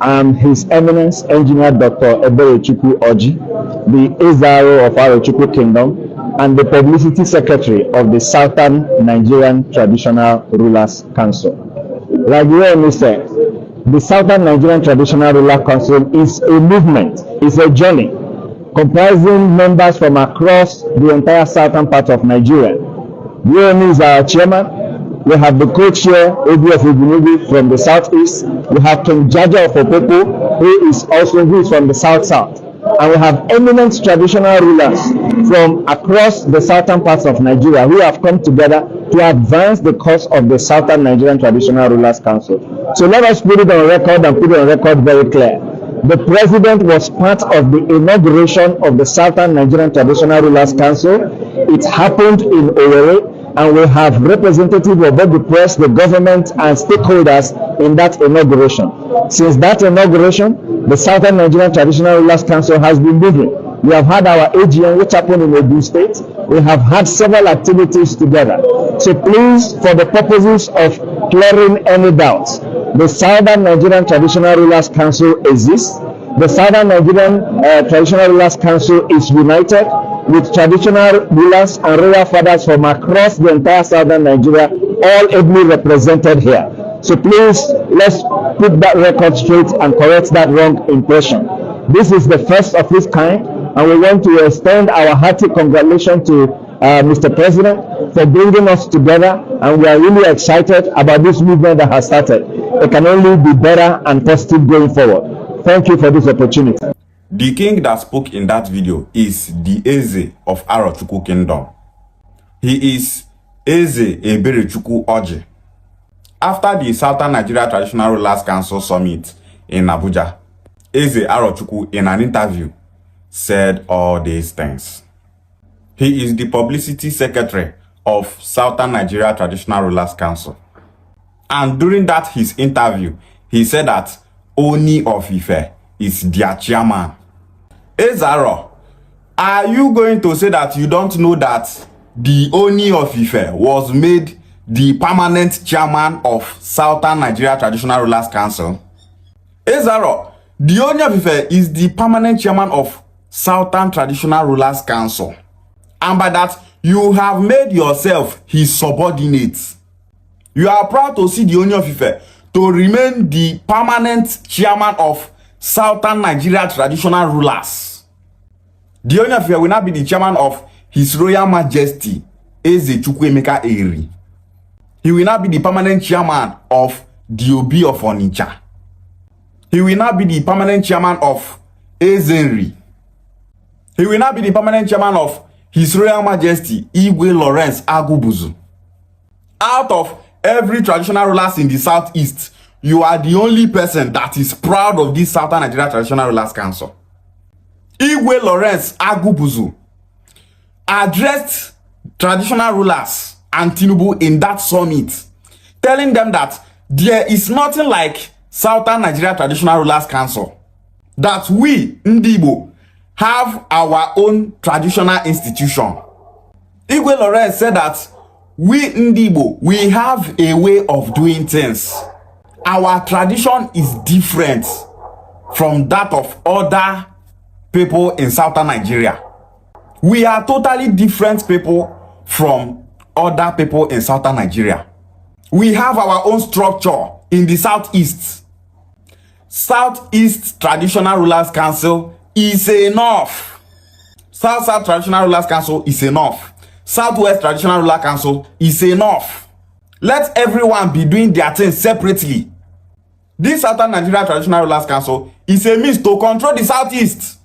I'm His Eminence Engineer Dr. Arochukwu the Ezaro of Arochukwu Kingdom, and the Publicity Secretary of the Southern Nigerian Traditional Rulers Council. Like you already said, the Southern Nigerian Traditional Ruler Council is a movement, is a journey comprising members from across the entire southern part of Nigeria. You is our chairman. We have the co-chair, Obi of Ubunubi from the southeast. We have King Jaja of Opopo, who is from the south-south. And we have eminent traditional rulers from across the southern parts of Nigeria who have come together to advance the cause of the Southern Nigerian Traditional Rulers Council. So let us put it on record and put it on record very clear. The president was part of the inauguration of the Southern Nigerian Traditional Rulers Council. It happened in Owerri, and we have representatives of both the press, the government, and stakeholders in that inauguration. Since that inauguration, the Southern Nigerian Traditional Rulers Council has been moving. We have had our AGM, which happened in Edo State. We have had several activities together. So please, for the purposes of clearing any doubts, the Southern Nigerian Traditional Rulers Council exists. The Southern Nigerian Traditional Rulers Council is united with traditional rulers and royal fathers from across the entire southern Nigeria, all ably represented here. So please, let's put that record straight and correct that wrong impression. This is the first of its kind, and we want to extend our hearty congratulations to Mr. President for bringing us together, and we are really excited about this movement that has started. It can only be better and positive going forward. Thank you for this opportunity. The king that spoke in that video is the Eze of Arochukwu Kingdom. He is Eze Eberechukwu Oji. After the Southern Nigeria Traditional Rulers Council Summit in Abuja, Eze Arochukwu, in an interview, said all these things. He is the Publicity Secretary of Southern Nigeria Traditional Rulers Council. And during that his interview, he said that Oni of Ife is their chairman. Ezaro, are you going to say that you don't know that the Oni of Ife was made the permanent chairman of Southern Nigeria Traditional Rulers Council? Ezaro, the Oni of Ife is the permanent chairman of Southern Traditional Rulers Council. And by that, you have made yourself his subordinate. You are proud to see the Oni of Ife to remain the permanent chairman of Southern Nigeria Traditional Rulers. The Oni of Ife will not be the chairman of His Royal Majesty Eze Chukwuemeka Eri. He will not be the permanent chairman of the Obi of Onitsha. He will not be the permanent chairman of Ezenri. He will not be the permanent chairman of His Royal Majesty Igwe Lawrence Agubuzu. Out of every traditional rulers in the southeast, you are the only person that is proud of this Southern Nigeria Traditional Rulers Council. Igwe Lawrence Agubuzu addressed traditional rulers and Tinubu in that summit, telling them that there is nothing like Southern Nigeria Traditional Rulers Council. That we, Ndi-Igbo, have our own traditional institution. Igwe Lawrence said that we, Ndi-Igbo, we have a way of doing things. Our tradition is different from that of other people in Southern Nigeria. We are totally different people from other people in Southern Nigeria. We have our own structure in the southeast. Southeast Traditional Rulers Council is enough. South Traditional Rulers Council is enough. Southwest Traditional Ruler Council is enough. Let everyone be doing their things separately. This Southern Nigeria Traditional Rulers Council is a means to control the southeast.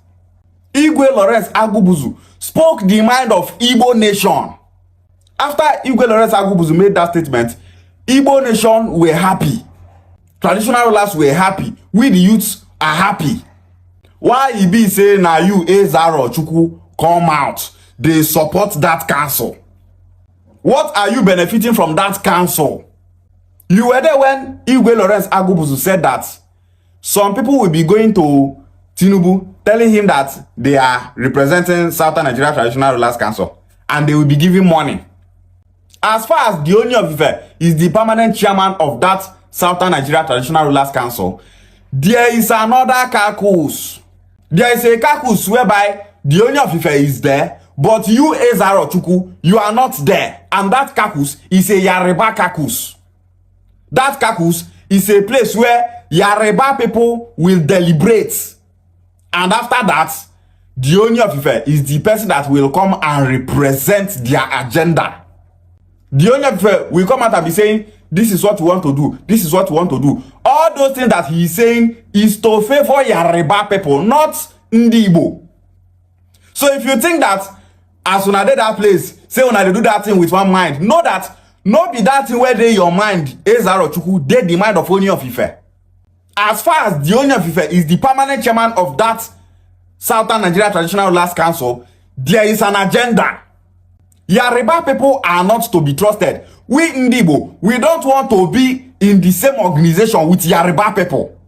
Igwe Lawrence Agubuzu spoke the mind of Igbo nation. After Igwe Lawrence Agubuzu made that statement, Igbo nation were happy. Traditional rulers were happy. We the youths are happy. Why he be saying now you Arochukwu come out? They support that council. What are you benefiting from that council? You were there when Igwe Lawrence Agubuzu said that some people will be going to Tinubu telling him that they are representing Southern Nigeria Traditional Rulers Council and they will be giving money. As far as the Oni of Ife is the permanent chairman of that Southern Nigeria Traditional Rulers Council, there is another caucus. There is a caucus whereby the Oni of Ife is there, but you as Arochukwu, you are not there. And that caucus is a Yoruba caucus. That caucus is a place where Yoruba people will deliberate. And after that, the Oni of Ife is the person that will come and represent their agenda. The Oni of Ife will come out and be saying, this is what we want to do. This is what we want to do. All those things that he is saying is to favor Yoruba people, not Ndi-Igbo. So if you think that as una dey that place, say una dey do that thing with one mind, know that no be that thing where dey your mind, Arochukwu, dey the mind of Oni of Ife. As far as the Oni of Ife is the permanent chairman of that Southern Nigeria Traditional Rulers Council, there is an agenda. Yoruba people are not to be trusted. We Ndi-Igbo, we don't want to be in the same organization with Yoruba people.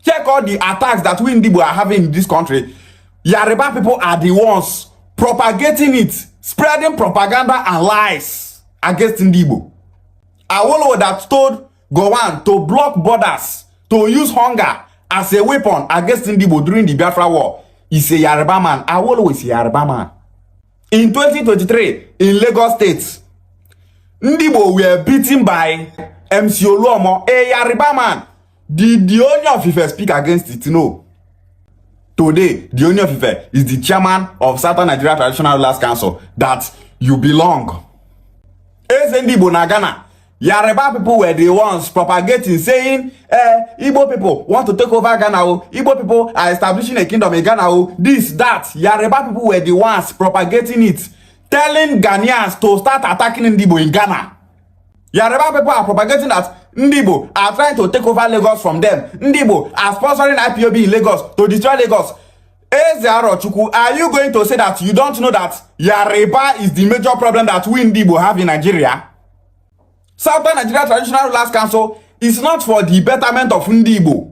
Check all the attacks that we Ndi-Igbo are having in this country. Yoruba people are the ones propagating it, spreading propaganda and lies against Ndi-Igbo. Awolowo that told Gowon to block borders, to use hunger as a weapon against Ndi-Igbo during the Biafra War is a Yoruba man. Awolowo is a Yoruba man. In 2023, in Lagos State, Ndi-Igbo were beaten by MC Oluomo, a Yoruba man. Did the Oni of Ife speak against it? No. Today, the Oni of Ife is the chairman of Southern Nigeria Traditional Rulers Council that you belong. As Ndi-Igbo na Ghana, Yoruba people were the ones propagating, saying, Igbo people want to take over Ghana. Igbo people are establishing a kingdom in Ghana. This, that. Yoruba people were the ones propagating it, telling Ghanaians to start attacking Ndi-Igbo in Ghana. Yoruba people are propagating that Ndi-Igbo are trying to take over Lagos from them. Ndi-Igbo are sponsoring IPOB in Lagos to destroy Lagos. Eze Arochukwu, are you going to say that you don't know that Yoruba is the major problem that we Ndi-Igbo have in Nigeria? Southern Nigeria Traditional Rulers Council is not for the betterment of Ndi-Igbo.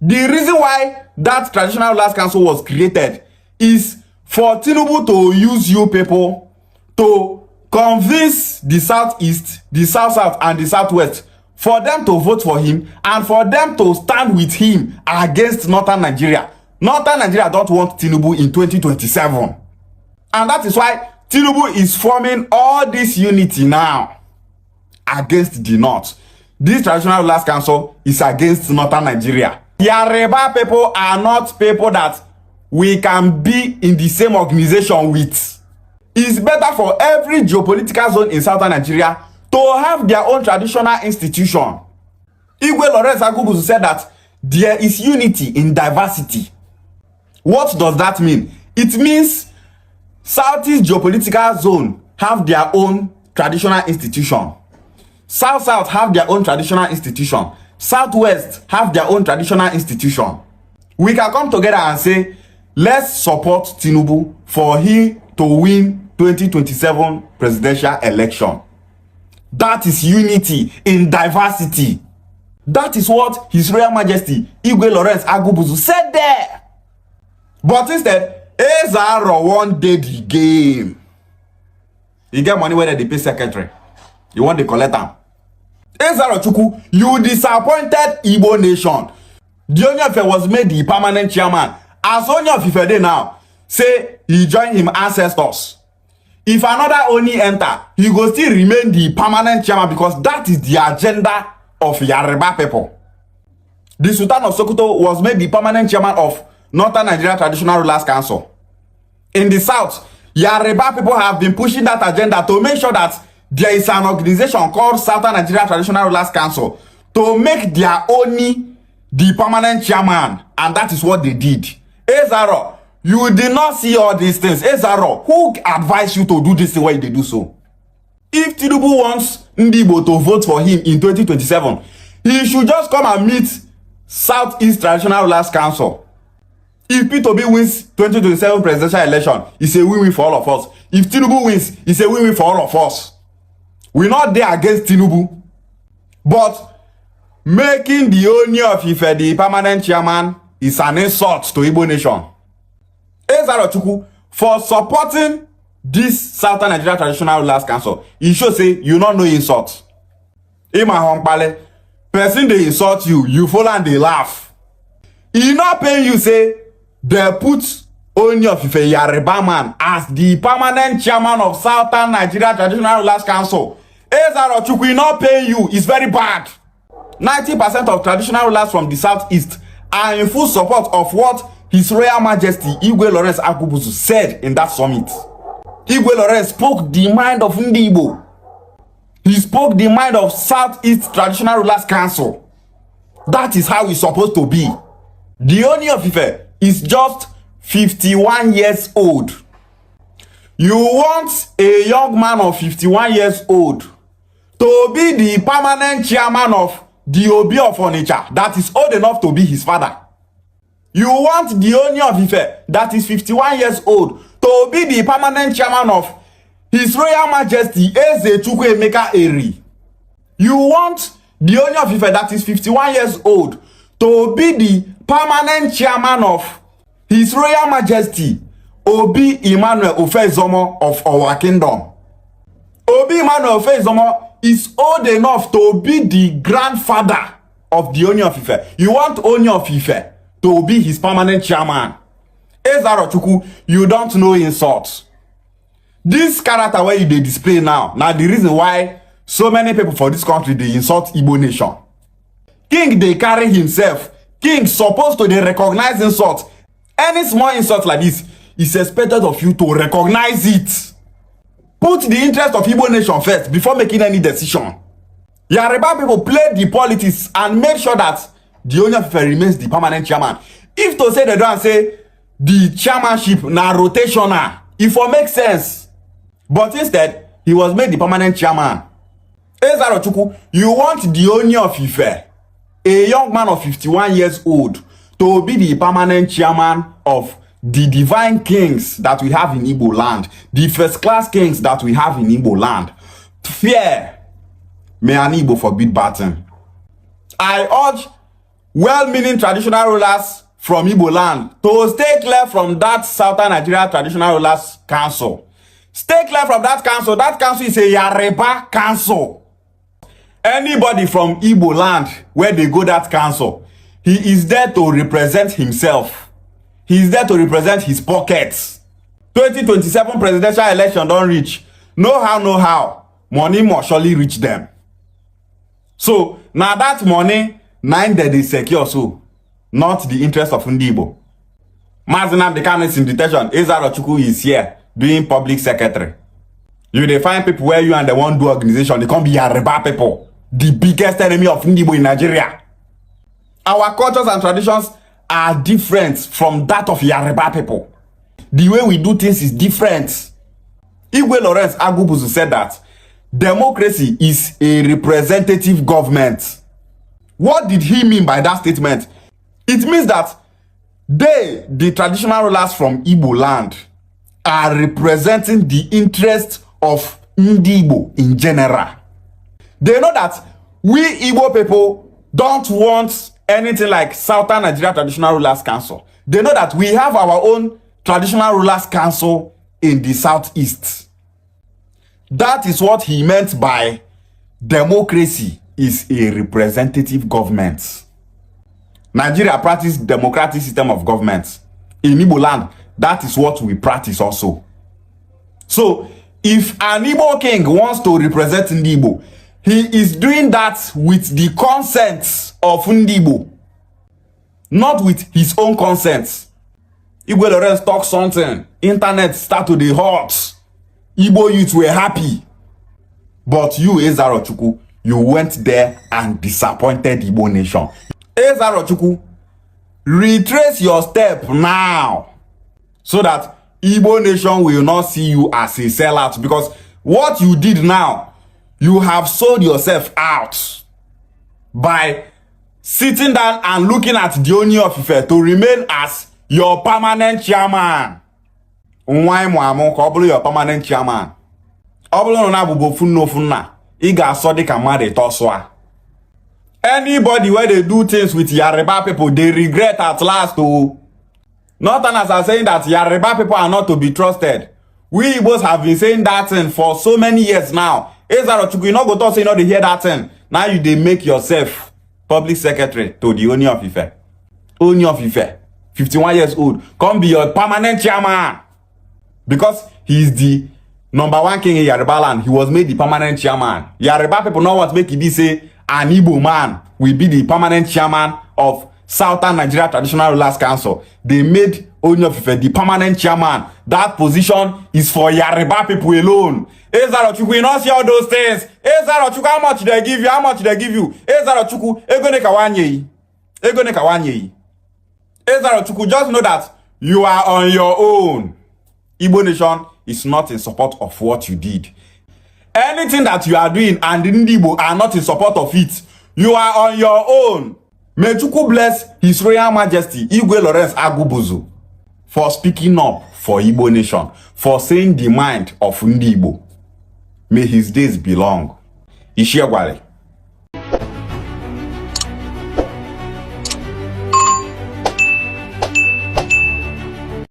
The reason why that Traditional Rulers Council was created is for Tinubu to use you people to convince the Southeast, the South-South, and the Southwest for them to vote for him and for them to stand with him against Northern Nigeria. Northern Nigeria don't want Tinubu in 2027. And that is why Tinubu is forming all this unity now against the North. This Traditional Rulers Council is against Northern Nigeria. Yoruba people are not people that we can be in the same organization with. It's better for every geopolitical zone in Southern Nigeria to have their own traditional institution. Igwe Lawrence Agubuzu said that there is unity in diversity. What does that mean? It means Southeast geopolitical zone have their own traditional institution. South-South have their own traditional institution. Southwest have their own traditional institution. We can come together and say, let's support Tinubu for him to win 2027 presidential election. That is unity in diversity. That is what His Royal Majesty Igwe Lawrence Agubuzu said there. But instead, Ezaro won the game. You get money where they pay secretary. You want the collector. Arochukwu, you disappointed Igbo nation. The Oni of Ife was made the permanent chairman. As Oni of Ife dey now, say he joined him ancestors. If another Oni enter, he go still remain the permanent chairman because that is the agenda of Yoruba people. The Sultan of Sokoto was made the permanent chairman of Northern Nigeria Traditional Rulers Council. In the South, Yoruba people have been pushing that agenda to make sure that there is an organization called Southern Nigeria Traditional Rulers Council to make their Oni the permanent chairman, and that is what they did. Ezaro, you did not see all these things. Ezaro, who advised you to do this the way they do so? If Tinubu wants Ndi-Igbo to vote for him in 2027, he should just come and meet Southeast Traditional Rulers Council. If P2B wins 2027 presidential election, it's a win-win for all of us. If Tinubu wins, it's a win-win for all of us. We're not there against Tinubu. But making the Oni of Ife the permanent chairman is an insult to Igbo nation. Arochukwu, for supporting this Southern Nigeria Traditional Rulers Council, he should say you not know insult. Ima Hompale, person they insult you, you follow and they laugh. e not pay you say they put Ooni of Ife Yoruba man as the permanent chairman of Southern Nigeria Traditional Rulers Council. Arochukwu, e not pay you. It's very bad. 90% of traditional rulers from the southeast are in full support of what His Royal Majesty Igwe Lawrence Agbubuzu said in that summit. Igwe Lawrence spoke the mind of Ndi-Igbo. He spoke the mind of Southeast Traditional Rulers Council. That is how it's supposed to be. The Ooni of Ife is just 51 years old. You want a young man of 51 years old to be the permanent chairman of the Obi of Onitsha that is old enough to be his father. You want the Ooni of Ife that is 51 years old to be the permanent chairman of His Royal Majesty Eze-Chukwu Emeka Eri. You want the Ooni of Ife that is 51 years old to be the permanent chairman of His Royal Majesty Obi Emmanuel Ofezomo of our kingdom. Obi Emmanuel Ofezomo is old enough to be the grandfather of the Ooni of Ife. You want Ooni of Ife to be his permanent chairman. Arochukwu, you don't know insult. This character where you dey display now the reason why so many people for this country they insult Igbo nation. King they carry himself. King supposed to dey recognize insult. Any small insult like this is expected of you to recognize it. Put the interest of Igbo nation first before making any decision. Yoruba people play the politics and make sure that the Ooni of Ife remains the permanent chairman. If to say they don't say the chairmanship na rotational, it will make sense. But instead, he was made the permanent chairman. Arochukwu, you want the Ooni of Ife, a young man of 51 years old, to be the permanent chairman of the divine kings that we have in Igbo land, the first class kings that we have in Igbo land. Fear, may an Igbo forbid batten. I urge well-meaning traditional rulers from Igbo land to stay clear from that Southern Nigeria Traditional Rulers Council. Stay clear from that council. That council is a Yoruba council. Anybody from Igbo land where they go that council, he is there to represent himself. He is there to represent his pockets. 2027 presidential election don't reach. No how, money must surely reach them. So now that money, 9 that they secure so, not the interest of Ndi-Igbo. Mazinam the Kanu is in detention. Arochukwu is here doing public secretary. You they find people where you and the one do organization, they can't be Yoruba people, the biggest enemy of Ndi-Igbo in Nigeria. Our cultures and traditions are different from that of Yoruba people. The way we do things is different. Igwe Lawrence Agbubuzu said that democracy is a representative government. What did he mean by that statement? It means that they, the traditional rulers from Igbo land, are representing the interest of Ndi-Igbo in general. They know that we Igbo people don't want anything like Southern Nigeria Traditional Rulers Council. They know that we have our own Traditional Rulers Council in the southeast. That is what he meant by democracy is a representative government. Nigeria practice democratic system of government. In Igbo land, that is what we practice also. So, if an Igbo king wants to represent Ndi-Igbo, he is doing that with the consent of Ndi-Igbo, not with his own consent. Igwe Lawrence talk something, internet start to dey hot. Igbo youth were happy. But you, Arochukwu, you went there and disappointed Igbo nation. Arochukwu, retrace your step now so that Igbo nation will not see you as a sellout, because what you did now, you have sold yourself out by sitting down and looking at the Ooni of Ife to remain as your permanent chairman. Nwa imu ka obulu your permanent chairman. Obulu na bubo funno funna. Iga asodi ka made toswa. Anybody where they do things with Yoruba people, they regret at last. Oh. Not as I'm saying that Yoruba people are not to be trusted. We Igbos have been saying that thing for so many years now. Arochukwu, you not go to say not to hear that thing. Now you they make yourself public secretary to the Ooni of Ife. Oni of Ife, 51 years old, come be your permanent chairman. Because he's the #1 king in Yoruba land. He was made the permanent chairman. Yoruba people know what make it say an Igbo man will be the permanent chairman of Southern Nigeria Traditional Rulers Council. They made Oni of Ife the permanent chairman. That position is for Yoruba people alone. Arochukwu, you not see all those things. Arochukwu, how much they give you? How much they give you? Arochukwu, Arochukwu, just know that you are on your own. Igbo nation is not in support of what you did. Anything that you are doing and the Ndi-Igbo are not in support of it, you are on your own. May Chukwu bless His Royal Majesty Igwe Lawrence Agubuzu for speaking up for Igbo nation, for saying the mind of Ndi-Igbo. May his days be long. Ishiagwale.